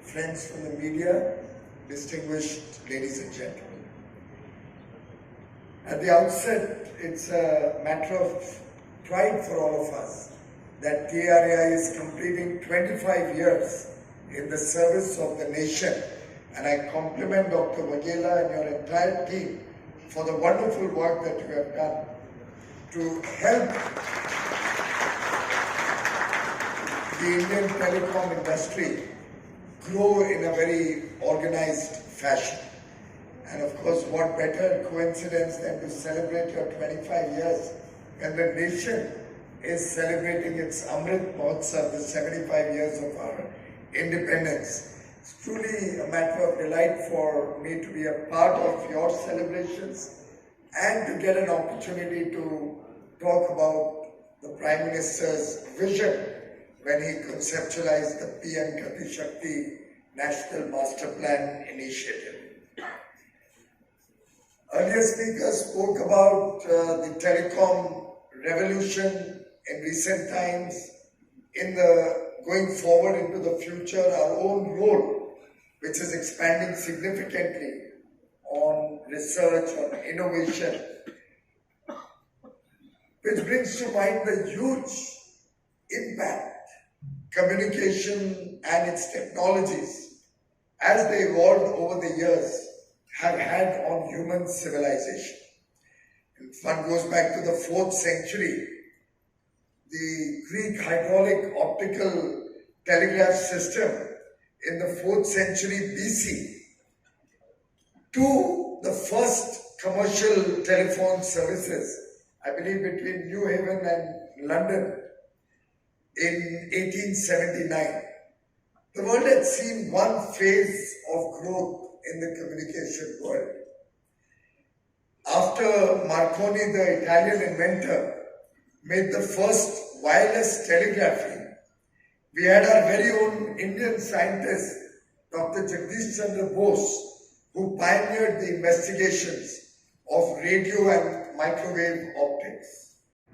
Friends from the media, distinguished ladies and gentlemen. At the outset, it's a matter of pride for all of us that TRAI is completing 25 years in the service of the nation, and I compliment Dr. Goyal and your entire team for the wonderful work that you have done to help the Indian telecom industry grow in a very organized fashion. And of course, what better coincidence than to celebrate your 25 years when the nation is celebrating its Amrit Mahotsav, the 75 years of our independence. It's truly a matter of delight for me to be a part of your celebrations and to get an opportunity to talk about the Prime Minister's vision when he conceptualized the PM Gati Shakti National Master Plan initiative. Earlier speakers spoke about the telecom revolution in recent times, in the going forward into the future, our own role, which is expanding significantly on research, on innovation, which brings to mind the huge impact communication and its technologies, as they evolved over the years, have had on human civilization. If one goes back to the 4th century, the Greek hydraulic optical telegraph system in the 4th century BC, to the first commercial telephone services, I believe between New Haven and London, in 1879. The world had seen one phase of growth in the communication world. After Marconi, the Italian inventor, made the first wireless telegraphy, we had our very own Indian scientist, Dr. Jagdish Chandra Bose, who pioneered the investigations of radio and microwave optics.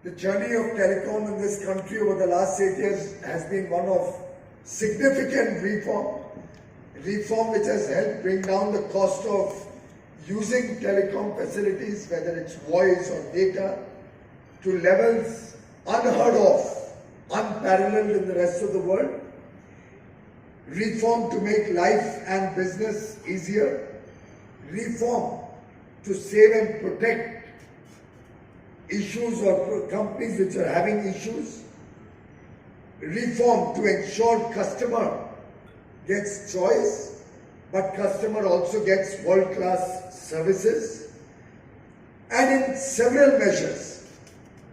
The journey of telecom in this country over the last 8 years has been one of significant reform which has helped bring down the cost of using telecom facilities, whether it's voice or data, to levels unheard of, unparalleled in the rest of the world. Reform to make life and business easier. Reform to save and protect issues or companies which are having issues. Reform to ensure customer gets choice, but customer also gets world-class services. And in several measures,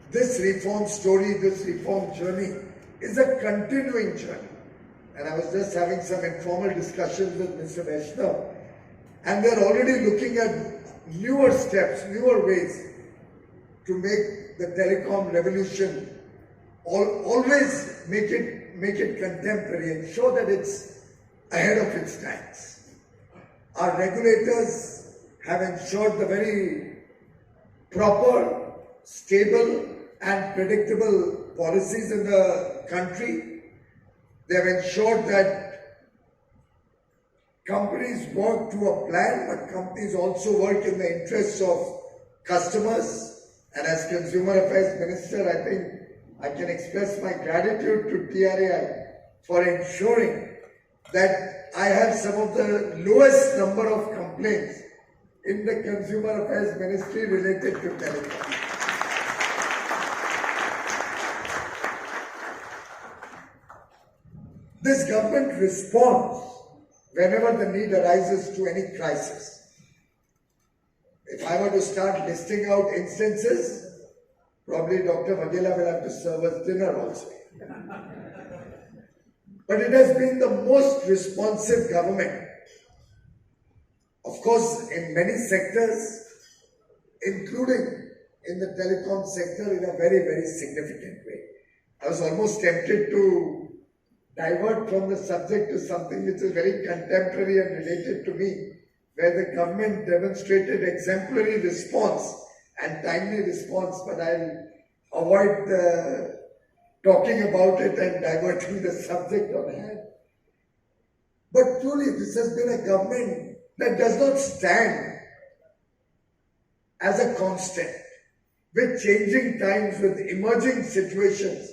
this reform story, this reform journey is a continuing journey. And I was just having some informal discussions with Mr. Vaishnav, and they're already looking at newer steps, newer ways to make the telecom revolution always make it contemporary and show that it's ahead of its times. Our regulators have ensured the very proper, stable and predictable policies in the country. They have ensured that companies work to a plan, but companies also work in the interests of customers. And as Consumer Affairs Minister, I think I can express my gratitude to TRAI for ensuring that I have some of the lowest number of complaints in the Consumer Affairs Ministry related to telecom. This government responds whenever the need arises to any crisis. If I were to start listing out instances, probably Dr. Goyal will have to serve us dinner also. But it has been the most responsive government. Of course, in many sectors, including in the telecom sector in a very, very significant way. I was almost tempted to divert from the subject to something which is very contemporary and related to me, where the government demonstrated exemplary response and timely response, but I'll avoid talking about it and diverting the subject on hand. that truly this has been a government that does not stand as a constant. With changing times, with emerging situations,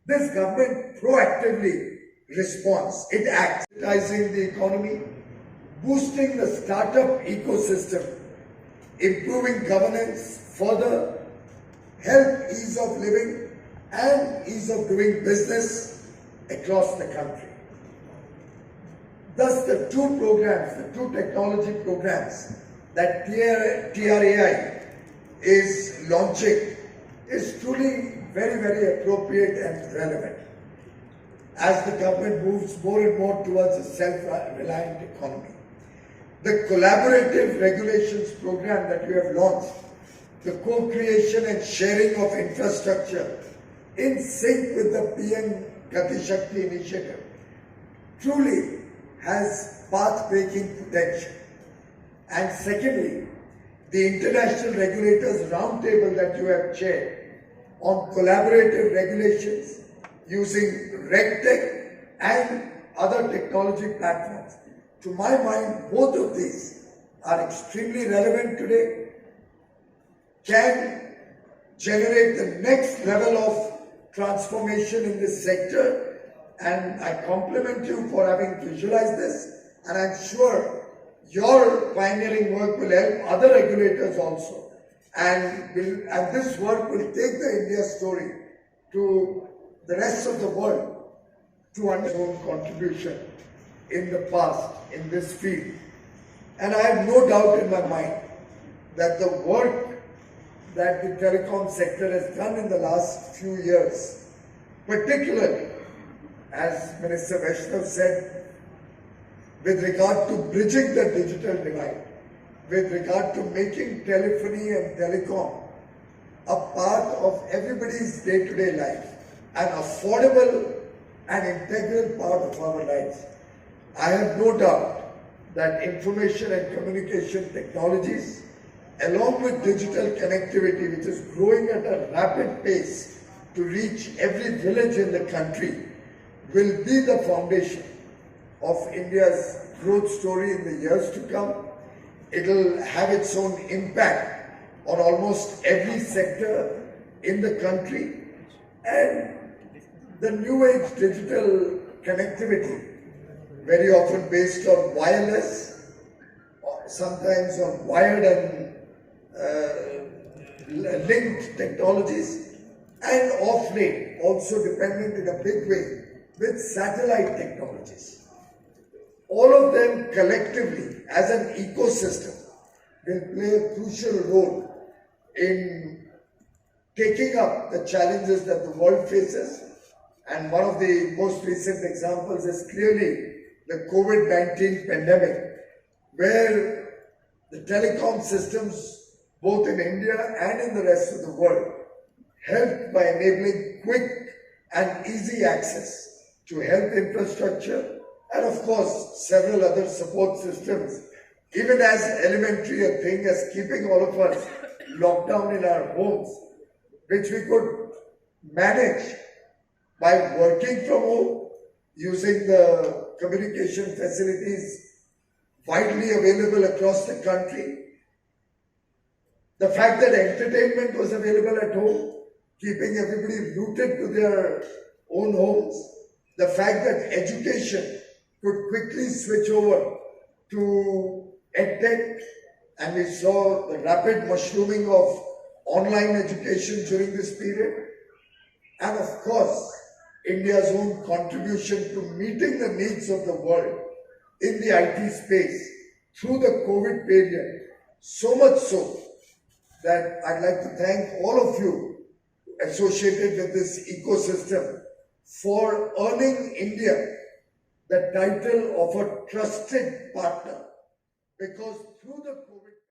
this government proactively responds. It acts, digitizing the economy, boosting the startup ecosystem, improving governance further, help ease of living and ease of doing business across the country. Thus, the two technology programs that TRAI is launching is truly very, very appropriate and relevant as the government moves more and more towards a self-reliant economy. The collaborative regulations program that we have launched, the co-creation and sharing of infrastructure in sync with the PM Gati Shakti initiative, truly has path-breaking potential. And secondly, the International Regulators Roundtable that you have chaired on collaborative regulations using RegTech and other technology platforms. To my mind, both of these are extremely relevant today, can generate the next level of transformation in this sector, and I compliment you for having visualized this, and I'm sure your pioneering work will help other regulators also, and this work will take the India story to the rest of the world to understand its own contribution in the past in this field. And I have no doubt in my mind that the work that the telecom sector has done in the last few years, particularly, as Minister Vaishnav said, with regard to bridging the digital divide, with regard to making telephony and telecom a part of everybody's day-to-day life, an affordable and integral part of our lives. I have no doubt that information and communication technologies, along with digital connectivity, which is growing at a rapid pace to reach every village in the country, will be the foundation of India's growth story in the years to come. It will have its own impact on almost every sector in the country, and the new age digital connectivity, very often based on wireless, sometimes on wired and linked technologies, and off late, also dependent in a big way with satellite technologies. All of them collectively as an ecosystem will play a crucial role in taking up the challenges that the world faces. And one of the most recent examples is clearly the COVID-19 pandemic, where the telecom systems, both in India and in the rest of the world, helped by enabling quick and easy access to health infrastructure, and of course, several other support systems, even as elementary a thing as keeping all of us locked down in our homes, which we could manage by working from home, using the communication facilities widely available across the country. The fact that entertainment was available at home, keeping everybody rooted to their own homes. The fact that education could quickly switch over to EdTech, and we saw the rapid mushrooming of online education during this period. And of course, India's own contribution to meeting the needs of the world in the IT space through the COVID period. So much so that I'd like to thank all of you associated with this ecosystem for earning India the title of a trusted partner, because through the